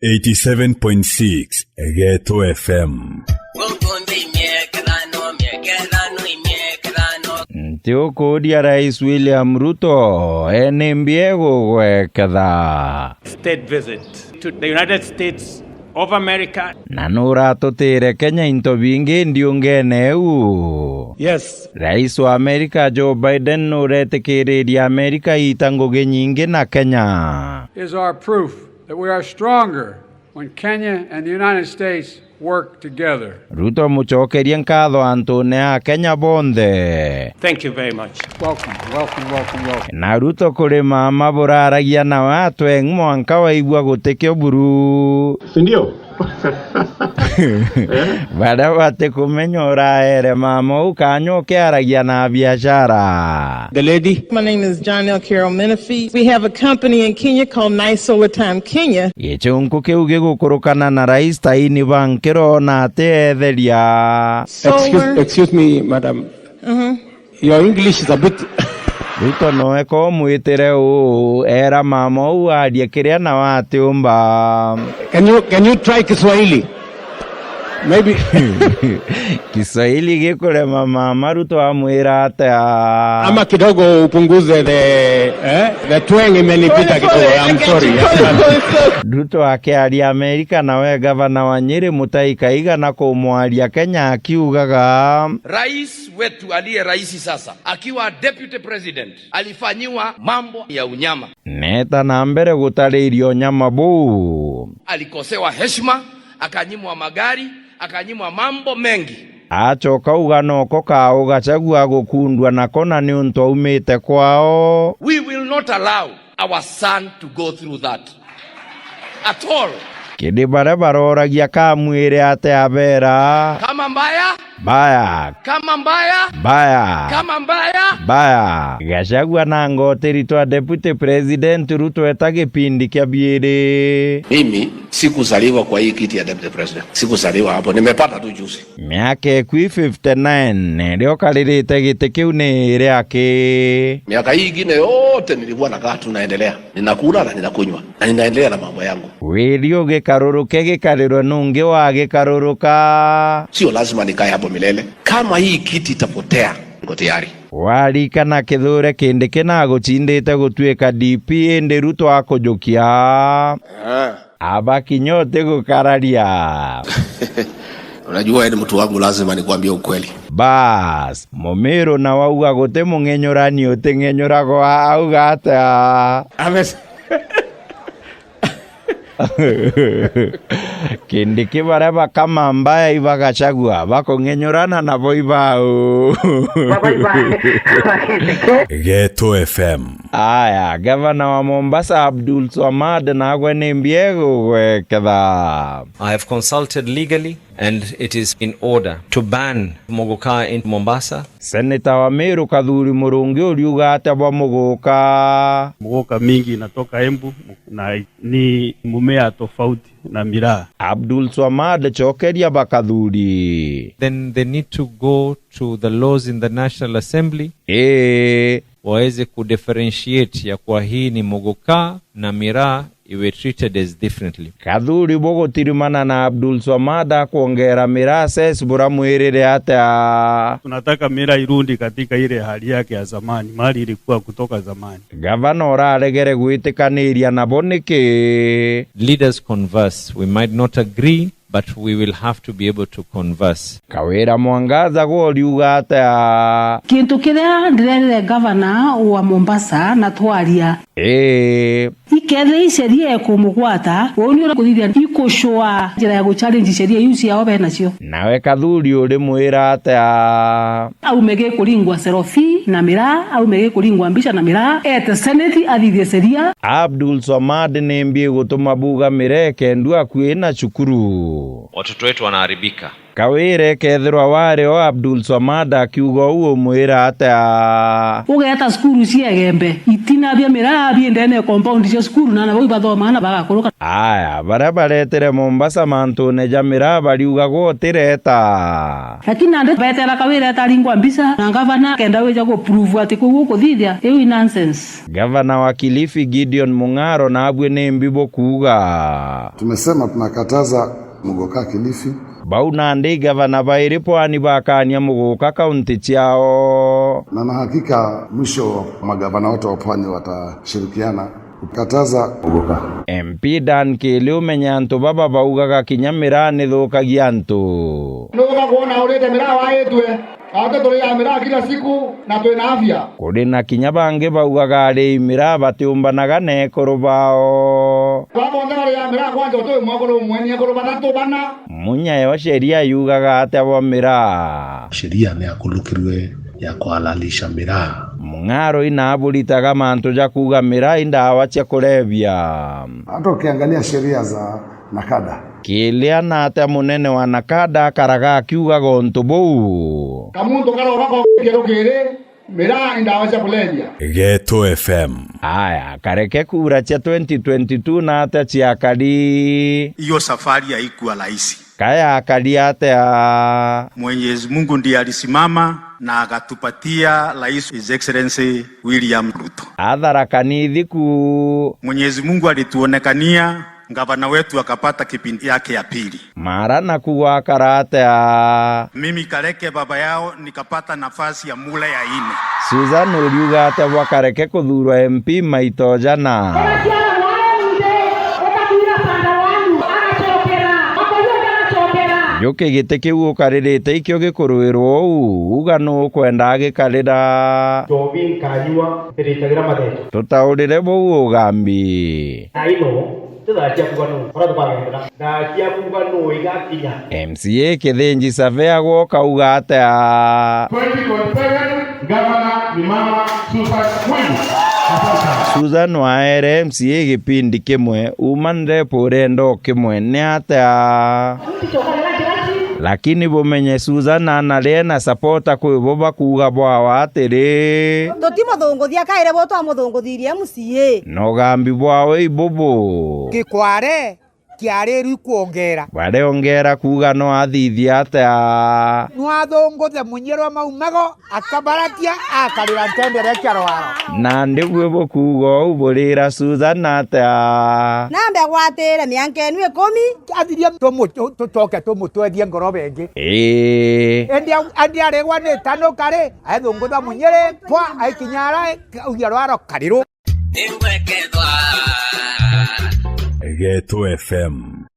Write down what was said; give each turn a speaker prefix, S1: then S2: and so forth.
S1: 87.6 Geto FM.
S2: Tio kodia Rais William Ruto enembiego wekatha
S3: state visit to the United States of America.
S2: Nanura totere Kenya into bingi ndiungeneu.
S3: Yes.
S2: Rais wa Amerika Joe Biden norete keredia Amerika itangoge nyingi na Kenya.
S4: Is our proof that we are stronger when Kenya and the United States work together.
S2: Ruto muchokeria nkatho Antonea Kenya bonde.
S3: Thank you very much.
S4: Welcome.
S2: Na Ruto kuri mama buraragia na watu mwanka waigua gutekio buru.
S5: Sindio?
S2: Bada wate kumenyora ere mama ukanyo kiaragia na biashara.
S3: The lady.
S6: My name is John L. Carroll Menifee. We have a company in Kenya called Nice Solar Time Kenya.
S2: Yechunku keuge gukurukana na Rais Taini Bankero na tetheria.
S5: Excuse me, madam. Your English is a bit...
S2: Ruto noe ko muitire era mama uadia kiria na wate umba.
S5: Can you try Kiswahili? Maybe.
S2: Kiswahili gikure mama Ruto amwira ata.
S5: Ama kidogo upunguze the twang imenipita kidogo. I'm sorry.
S2: Ruto akiaria Amerika na we gavana wa Nyeri Mutahi Kahiga na kumwaria Kenya akiugaga
S7: rais wetu aliye rais sasa akiwa deputy president alifanyiwa mambo ya unyama.
S2: Neta na mbere gutaririo nyama bu.
S7: Alikosewa heshima, akanyimwa magari, akanyimwa mambo mengi.
S2: Achoka uganoko ka ugachagua gukundwa na kona ni unto umite kwao.
S7: We will not allow our son to go through that at all.
S2: Kidi baroragia kamwire ate abera.
S7: Kama mbaya
S2: baya,
S7: kama mbaya
S2: baya,
S7: kama mbaya
S2: baya. Gachagua na ngoteri twa deputy president Ruto etage pindi kia biere.
S8: Mimi sikuzaliwa kwa hii kiti ya deputy president. Sikuzaliwa hapo, nimepata tu juzi.
S2: Miaka 59 ndio kalirite gite kiu ni yake.
S8: Miaka hii ingine yote nilikuwa nakaa tu naendelea. Ninakula na ninakunywa na ninaendelea na mambo yangu.
S2: Wedio gekaruruke gekariro nunge wa gekaruruka.
S8: Sio lazima nikae hapo milele. Kama hii kiti itapotea, niko tayari.
S2: Wali kana kithure kinde kina guchindite gutweka DP ende Ruto akojokia. Abaki nyote gukararia.
S8: Unajua ni mtu wangu, lazima nikwambie ukweli.
S2: Bas, momero na wauga gote mungenyorani otengenyorago augata. Kindi kibareba kama mbaya iba Gachagua bako ngenyorana na boibao.
S1: Geto FM.
S2: Aya, gavana wa Mombasa Abdul Swamad na gwenembiego wekatha.
S9: I have consulted legally and it is in order to ban mogoka in Mombasa.
S2: Senator wa Meru Kadhuri Murungi uliuga ata bwa mogoka.
S10: Mogoka mingi inatoka Embu na ni mumea tofauti na miraa.
S2: Abdul Swamad chokeria bakadhuri.
S9: Then they need to go to the laws in the National Assembly. Waweze kudifferentiate ya kwa hii ni mogoka na miraa iwe treated as differently.
S2: Kadhuri bogo tirimana na Abdul Swamada kuongera miraa ses bura muirire ata.
S10: Tunataka miraa irundi katika ile hali yake ya zamani, mali ilikuwa kutoka zamani.
S2: Gavana oraregere guitikaniria na bonike.
S9: Leaders converse. We might not agree, but we will have to be able to converse.
S2: Kawira Mwangaza goliuga ata.
S11: Kintu kiria ndirere governor wa Mombasa na twaria. Ikethe sheria kumugwata woni ora kuthithia ikushwa njira ya guchallenge sheria yusi ya obe nacio.
S2: Nawe Kadhuri uri mwira ata.
S11: Au mege kuringwa serofi na miraa au mege kuringwa mbisha na miraa ete senate athithie sheria.
S2: Abdul Swamad nembie gutuma buga mireke ndua kwina chukuru.
S9: watoto wetu wanaharibika.
S2: Kawire kethirwa wareo Abdul Swamad akiuga uo mwira ata
S11: ugeta skuru ciegembe itina bia mira biendene compound cia skuru na boi bathoma na bagakoroka
S2: aya barabaretere Mombasa mantune jamira bariuga gotireta
S11: lakini ande betera Kawire taringwa mbisa na gavana kenda weja go prove ati kuthithia ewi nonsense.
S2: Gavana wa Kilifi Gideon Mung'aro na abwe ne mbibo kuuga
S12: tumesema tunakataza mugoka Kilifi
S2: bau nandi gavana bairi pwani bakania mugoka kaunti ciao
S12: na hakika mwisho magavana wote wa pwani watashirikiana kukataza mugoka.
S2: MP Dan Kili umenyanto baba baugaga kinyamira ni thukagia antu
S13: nuga kuona urete mira waetwe ate tuli ya mira kila siku na twina afya
S2: kuri na kinya bange baugaga ari mira batiumbanaga nekoro bao
S13: twabonda ya mira kwanja to mwakoro mweni akoro batatu bana
S2: munyaye wa sheria yugaga ate abo mira
S8: sheria ni akulukirwe ya kuhalalisha miraa.
S2: Mung'aro inaburitaga mantu ja kuga miraa indawa cia kulevya.
S12: Hata ukiangalia sheria za Nakada
S2: kilia na ate munene wa Nakada karaga akiuga gontu bou
S13: kamuntu karora ko kero kere miraa indawa cia kulevya.
S1: Ghetto FM.
S2: Aya kareke kura cia 2022 na ate cia kadi
S14: hiyo safari haikuwa rahisi.
S2: Kaya kadi ate
S14: Mwenyezi Mungu ndiye alisimama na akatupatia Rais His Excellency William Ruto.
S2: Adhara kanithiku
S14: Mwenyezi Mungu alituonekania, gavana wetu akapata kipindi yake ya pili.
S2: Mara na kuwa karate
S14: mimi Kareke baba yao nikapata nafasi ya mula ya 4.
S2: Susan uliuga ate wakareke kuthurwa MP maito jana. Yoke giteke ukaririte ikyo gikuruirwo uga no kwenda gikarira
S13: Jobi kanywa tiritagira matheto
S2: tutaurire bo ugambi
S13: aino tudakia kugano ora twagendera dakia kugano igakinya
S2: MCA Kithinji Savea goka uga ate
S13: 2027 gavana ni mama Susan Mwinyi.
S2: Susan waere MCA gipindi kimwe umande porendo kimwe ni ate lakini bumenye Susan analena supporta kwiboba kuga bwa atiri
S15: tutimo thongothia kaire bo twa muthongothirie MCA
S2: no gambi bwawe ibubu
S16: gikware kiareru kuongera
S2: bare ongera kuga no athithia ata
S16: nwathongothe munyerwa maumago akabaratia akarira ntendere kyarwaro
S2: na ndigwe bo kuga uburira Susan ata
S15: nambe gwatire mianke enu 10
S16: athiria tutoke tumutwethie ngorobe ingi endia regwa ni tano kare athongotha munyere kwa aikinyara ugiarwaro kariro
S1: Ghetto FM.